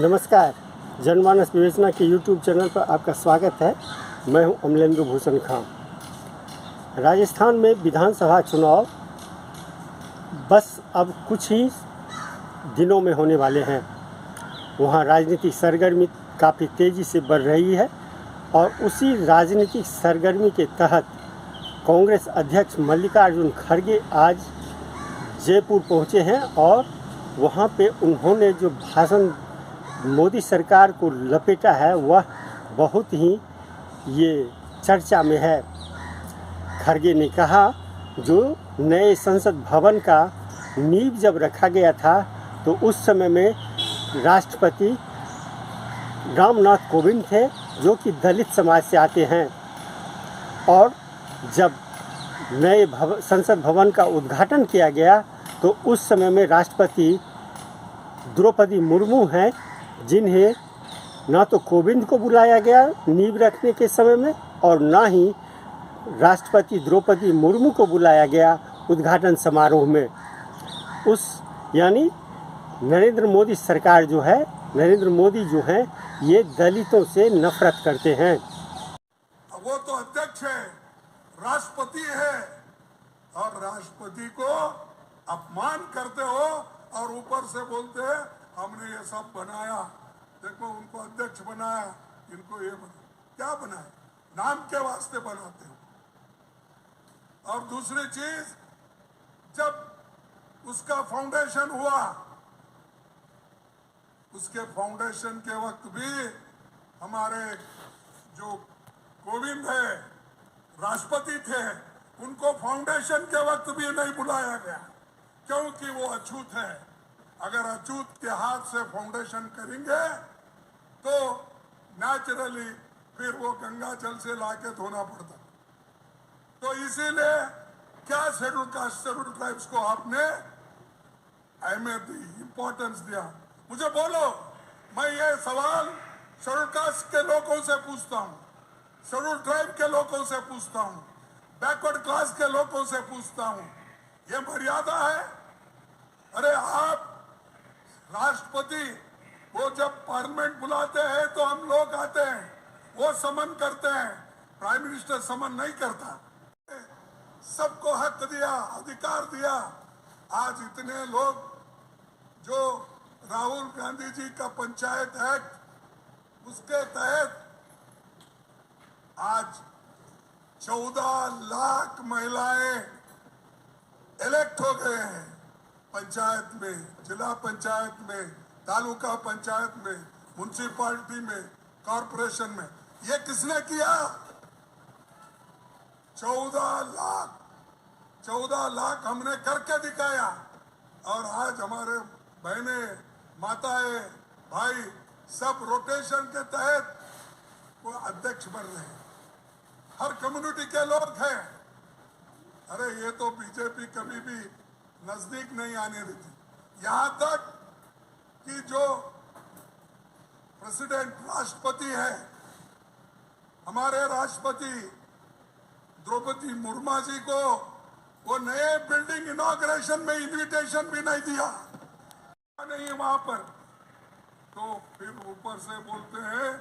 नमस्कार। जनमानस विवेचना के यूट्यूब चैनल पर आपका स्वागत है। मैं हूं अमलेंद्र भूषण खान। राजस्थान में विधानसभा चुनाव बस अब कुछ ही दिनों में होने वाले हैं। वहां राजनीतिक सरगर्मी काफ़ी तेज़ी से बढ़ रही है और उसी राजनीतिक सरगर्मी के तहत कांग्रेस अध्यक्ष मल्लिकार्जुन खड़गे आज जयपुर पहुंचे हैं और वहां पे उन्होंने जो भाषण मोदी सरकार को लपेटा है वह बहुत ही ये चर्चा में है। खड़गे ने कहा, जो नए संसद भवन का नींव जब रखा गया था तो उस समय में राष्ट्रपति रामनाथ कोविंद थे, जो कि दलित समाज से आते हैं, और जब नए संसद भवन का उद्घाटन किया गया तो उस समय में राष्ट्रपति द्रौपदी मुर्मू हैं, जिन्हें ना तो कोविंद को बुलाया गया नींव रखने के समय में और ना ही राष्ट्रपति द्रौपदी मुर्मू को बुलाया गया उद्घाटन समारोह में। यानी नरेंद्र मोदी सरकार जो है, नरेंद्र मोदी जो है, ये दलितों से नफरत करते हैं। वो तो अध्यक्ष है, राष्ट्रपति है, और राष्ट्रपति को अपमान करते हो और ऊपर से बोलते हैं हमने ये सब बनाया, देखो उनको अध्यक्ष बनाया, इनको ये बनाया। क्या बनाया? नाम के वास्ते बनाते हो। और दूसरी चीज, जब उसका फाउंडेशन हुआ, उसके फाउंडेशन के वक्त भी हमारे जो कोविंद है, राष्ट्रपति थे, उनको फाउंडेशन के वक्त भी नहीं बुलाया गया, क्योंकि वो अछूत है। अगर अछूत के हाथ से फाउंडेशन करेंगे तो नेचुरली फिर वो गंगा जल से लाके धोना पड़ता। तो इसीलिए क्या शेड्यूल कास्ट शेड्यूल ट्राइब्स को आपने अहमियत दी, इंपॉर्टेंस दिया? मुझे बोलो, मैं ये सवाल शेड्यूल कास्ट के लोगों से पूछता हूँ, शेड्यूल ट्राइब के लोगों से पूछता हूँ, बैकवर्ड क्लास के लोगों से पूछता हूँ, ये मर्यादा है? अरे आप राष्ट्रपति वो जब पार्लियामेंट बुलाते हैं तो हम लोग आते हैं, वो समन करते हैं, प्राइम मिनिस्टर समन नहीं करता। सबको हक दिया, अधिकार दिया। आज इतने लोग जो राहुल गांधी जी का पंचायत एक्ट, उसके तहत आज 14 लाख महिलाएं इलेक्ट हो गए हैं पंचायत में, जिला पंचायत में, तालुका पंचायत में, म्युनिसिपालिटी में, कॉरपोरेशन में। ये किसने किया? 14 लाख हमने करके दिखाया। और आज हमारे बहनें, माताएं, भाई सब रोटेशन के तहत वो अध्यक्ष बन रहे हैं। हर कम्युनिटी के लोग हैं। अरे ये तो बीजेपी कभी भी नजदीक नहीं आने देती। यहां तक कि जो प्रेसिडेंट राष्ट्रपति है, हमारे राष्ट्रपति द्रौपदी मुर्मू जी को वो नए बिल्डिंग इनॉग्रेशन में इनविटेशन भी नहीं दिया, नहीं वहां पर। तो फिर ऊपर से बोलते हैं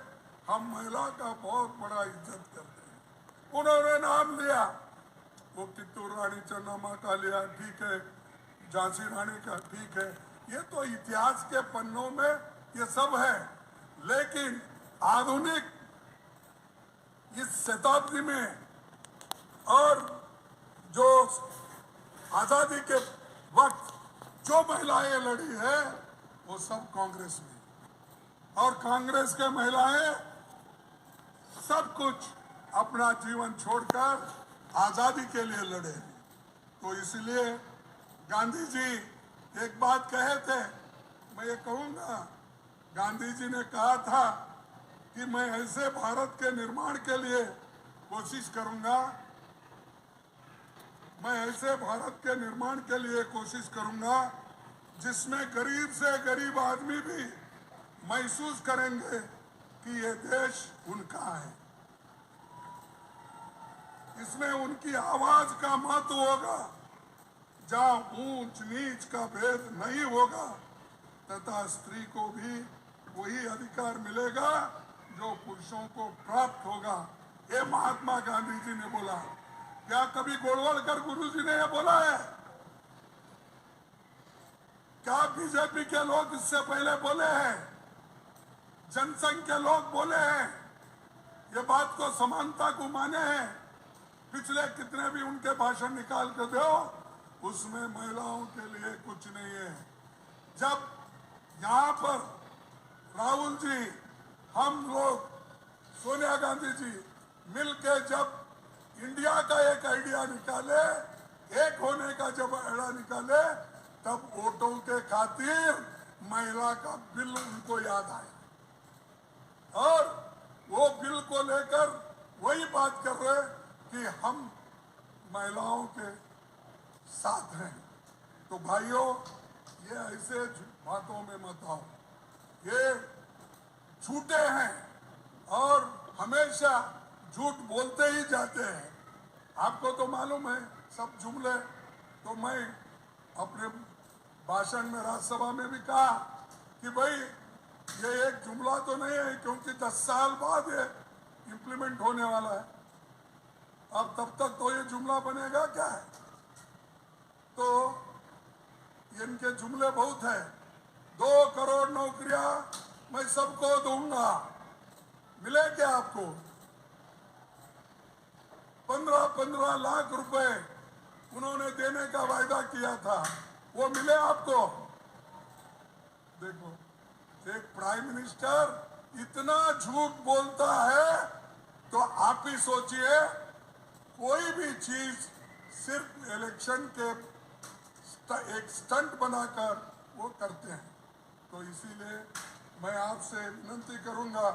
हम महिला का बहुत बड़ा इज्जत करते हैं। उन्होंने नाम लिया, वो कित्तूर रानी चन्नामा का लिया, ठीक है, झांसी रानी का ठीक है, ये तो इतिहास के पन्नों में ये सब है। लेकिन आधुनिक इस शताब्दी में और जो आजादी के वक्त जो महिलाएं लड़ी है वो सब कांग्रेस में, और कांग्रेस के महिलाएं सब कुछ अपना जीवन छोड़कर आजादी के लिए लड़े। तो इसलिए गांधी जी एक बात कहे थे, मैं ये कहूंगा, गांधी जी ने कहा था कि मैं ऐसे भारत के निर्माण के लिए कोशिश करूंगा, मैं ऐसे भारत के निर्माण के लिए कोशिश करूंगा जिसमें गरीब से गरीब आदमी भी महसूस करेंगे कि ये देश उनका है। इसमें उनकी आवाज का महत्व होगा, जहां ऊंच नीच का भेद नहीं होगा, तथा स्त्री को भी वही अधिकार मिलेगा जो पुरुषों को प्राप्त होगा। ये महात्मा गांधी जी ने बोला। क्या कभी गोलवलकर गुरु जी ने यह बोला है? क्या बीजेपी के लोग इससे पहले बोले हैं? जनसंघ के लोग बोले हैं? ये बात को समानता को माने हैं? पिछले कितने भी उनके भाषण निकाल कर दो, उसमें महिलाओं के लिए कुछ नहीं है। जब यहाँ पर राहुल जी, हम लोग, सोनिया गांधी जी मिलके जब इंडिया का एक आइडिया निकाले, एक होने का जब आइडिया निकाले, तब वोटों के खातिर महिला का बिल उनको याद आया और वो बिल को लेकर वही बात कर रहे कि हम महिलाओं के साथ हैं। तो भाइयों, ये ऐसे बातों में मत आओ, ये झूठे हैं और हमेशा झूठ बोलते ही जाते हैं। आपको तो मालूम है सब जुमले। तो मैं अपने भाषण में राज्यसभा में भी कहा कि भाई ये एक जुमला तो नहीं है, क्योंकि 10 साल बाद ये इम्प्लीमेंट होने वाला है। अब तब तक तो ये जुमला बनेगा क्या है? तो इनके जुमले बहुत है। 2 करोड़ नौकरियां मैं सबको दूंगा, मिले क्या आपको? 15-15 लाख रुपए उन्होंने देने का वायदा किया था, वो मिले आपको? देखो, एक प्राइम मिनिस्टर इतना झूठ बोलता है तो आप ही सोचिए, कोई भी चीज सिर्फ इलेक्शन के एक स्टंट बनाकर वो करते हैं। तो इसीलिए मैं आपसे विनती करूंगा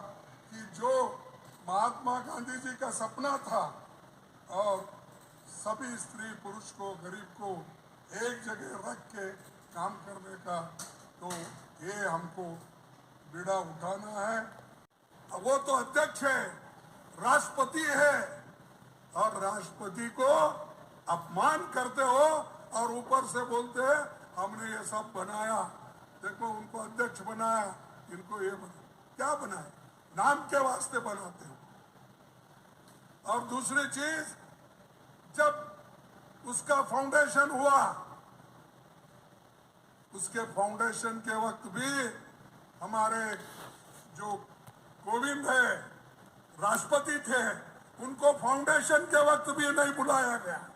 कि जो महात्मा गांधी जी का सपना था और सभी स्त्री पुरुष को, गरीब को एक जगह रख के काम करने का, तो ये हमको बीड़ा उठाना है। अब वो तो अध्यक्ष है, राष्ट्रपति है, और राष्ट्रपति को अपमान करते हो और ऊपर से बोलते हैं हमने ये सब बनाया। देखो, उनको अध्यक्ष बनाया, इनको ये क्या बनाया? नाम के वास्ते बनाते हो। और दूसरी चीज, जब उसका फाउंडेशन हुआ, उसके फाउंडेशन के वक्त भी हमारे जो कोविंद है, राष्ट्रपति थे, उनको फाउंडेशन के वक्त भी नहीं बुलाया गया,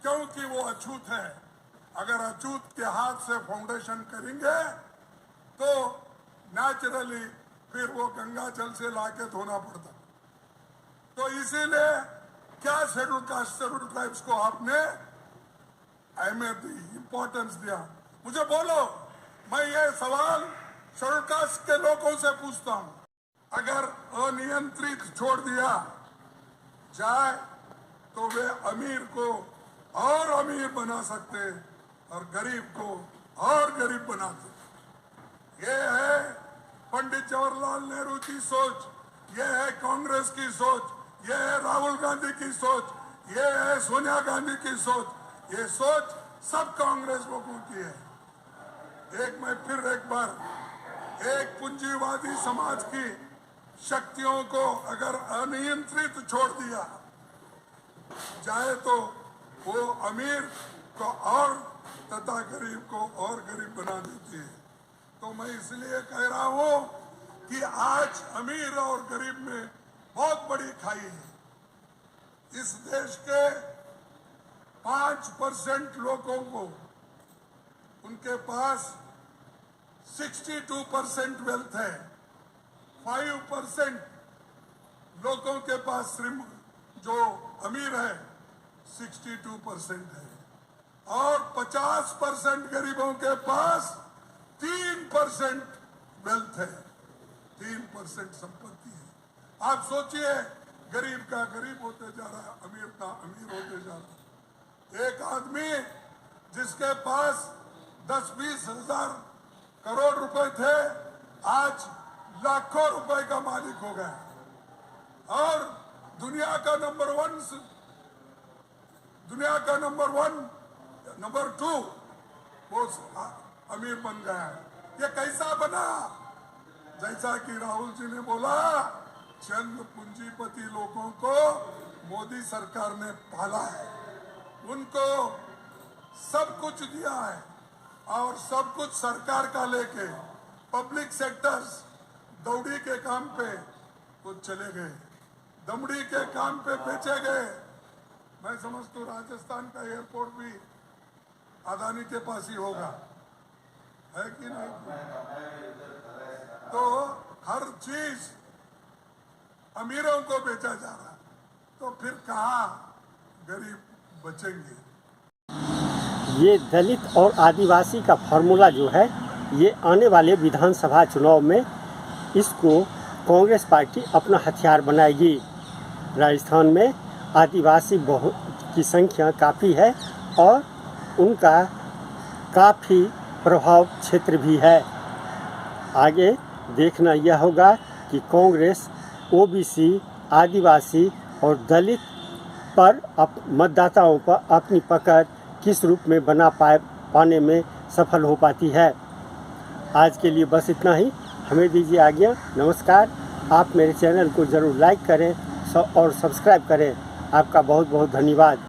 क्योंकि वो अछूत है। अगर अछूत के हाथ से फाउंडेशन करेंगे तो नेचुरली फिर वो गंगा जल से लाके धोना पड़ता। तो इसीलिए क्या शेड्यूल कास्ट, शेड्यूल ट्राइब्स को आपने अहमियत दी, इंपॉर्टेंस दिया? मुझे बोलो, मैं ये सवाल शेड्यूल कास्ट के लोगों से पूछता हूं। अगर अनियंत्रित छोड़ दिया जाए तो वे अमीर को और अमीर बना सकते और गरीब को और गरीब बनाते। ये है पंडित जवाहरलाल नेहरू की सोच, ये है कांग्रेस की सोच, ये है राहुल गांधी की सोच, ये है सोनिया गांधी की सोच। ये सोच सब कांग्रेस लोगों की है। मैं फिर एक बार, एक पूंजीवादी समाज की शक्तियों को अगर अनियंत्रित छोड़ दिया जाए तो वो अमीर को और तथा गरीब को और गरीब बना देती है। तो मैं इसलिए कह रहा हूं कि आज अमीर और गरीब में बहुत बड़ी खाई है। इस देश के 5% लोगों को, उनके पास 62% वेल्थ है, 5% लोगों के पास जो अमीर है 62% है, और 50% गरीबों के पास 3% वेल्थ है, 3% संपत्ति है। आप सोचिए, गरीब का गरीब होते जा रहा है, अमीर का अमीर होते जा रहा है। एक आदमी जिसके पास 10-20 हजार करोड़ रुपए थे, आज लाखों रुपए का मालिक हो गया, और दुनिया का नंबर 1, नंबर 2 वो अमीर बन गया है। ये कैसा बना? जैसा कि राहुल जी ने बोला, चंद पूंजीपति लोगों को मोदी सरकार ने पाला है, उनको सब कुछ दिया है और सब कुछ सरकार का लेके पब्लिक सेक्टर्स दौड़ी के काम पे कुछ चले गए, दमड़ी के काम पे बेचे गए। मैं समझता हूँ राजस्थान का एयरपोर्ट भी अदानी के पास ही होगा, है कि नहीं? तो हर चीज अमीरों को बेचा जा रहा है, तो फिर कहाँ गरीब बचेंगे? ये दलित और आदिवासी का फार्मूला जो है, ये आने वाले विधानसभा चुनाव में इसको कांग्रेस पार्टी अपना हथियार बनाएगी। राजस्थान में आदिवासी बहुत की संख्या काफ़ी है और उनका काफ़ी प्रभाव क्षेत्र भी है। आगे देखना यह होगा कि कांग्रेस ओबीसी, आदिवासी और दलित पर मतदाताओं पर अपनी पकड़ किस रूप में पाने में सफल हो पाती है। आज के लिए बस इतना ही, हमें दीजिए आज्ञा। नमस्कार। आप मेरे चैनल को ज़रूर लाइक करें और सब्सक्राइब करें। आपका बहुत बहुत धन्यवाद।